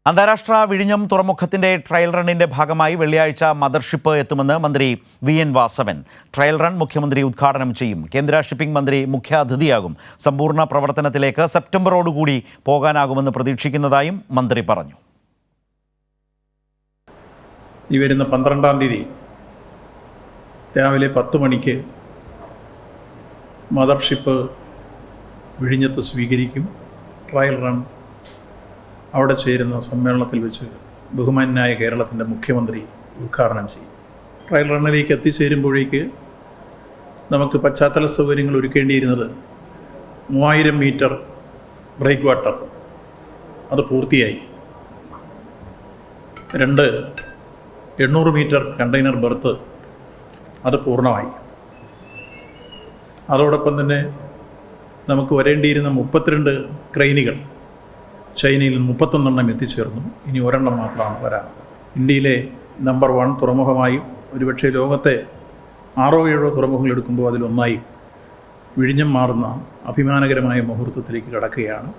അന്താരാഷ്ട്ര വിഴിഞ്ഞം തുറമുഖത്തിന്റെ ട്രയൽ റണ്ണിന്റെ ഭാഗമായി വെള്ളിയാഴ്ച മദർഷിപ്പ് എത്തുമെന്ന് മന്ത്രി വി.എൻ. വാസവൻ. ട്രയൽ റൺ മുഖ്യമന്ത്രി ഉദ്ഘാടനം ചെയ്യും. കേന്ദ്ര ഷിപ്പിംഗ് മന്ത്രി മുഖ്യാതിഥിയാകും. സമ്പൂർണ്ണ പ്രവർത്തനത്തിലേക്ക് സെപ്റ്റംബറോടുകൂടി പോകാനാകുമെന്ന് പ്രതീക്ഷിക്കുന്നതായും മന്ത്രി പറഞ്ഞു. ഈ വരുന്ന 12-ാം തീയതി രാവിലെ 10 മണിക്ക് മദർഷിപ്പ് വിഴിഞ്ഞത്ത് സ്വീകരിക്കും. ട്രയൽ റൺ അവിടെ ചേരുന്ന സമ്മേളനത്തിൽ വെച്ച് ബഹുമാന്യനായ കേരളത്തിൻ്റെ മുഖ്യമന്ത്രി ഉദ്ഘാടനം ചെയ്യും. ട്രയൽ റണ്ണിലേക്ക് എത്തിച്ചേരുമ്പോഴേക്ക് നമുക്ക് പശ്ചാത്തല സൗകര്യങ്ങൾ ഒരുക്കേണ്ടിയിരുന്നത് 3000 മീറ്റർ ബ്രേക്ക് വാട്ടർ അത് പൂർത്തിയായി. 2 800 മീറ്റർ കണ്ടെയ്നർ ബർത്ത് അത് പൂർണ്ണമായി. അതോടൊപ്പം തന്നെ നമുക്ക് വരേണ്ടിയിരുന്ന 32 ക്രെയിനുകൾ ചൈനയിൽ 31 എത്തിച്ചേർന്നു. ഇനി 1 മാത്രമാണ് വരാനുള്ളത്. ഇന്ത്യയിലെ നമ്പർ 1 തുറമുഖമായും ഒരുപക്ഷെ ലോകത്തെ 6 or 7 തുറമുഖങ്ങൾ എടുക്കുമ്പോൾ അതിലൊന്നായി വിഴിഞ്ഞം മാറുന്ന അഭിമാനകരമായ മുഹൂർത്തത്തിലേക്ക് കടക്കുകയാണ്.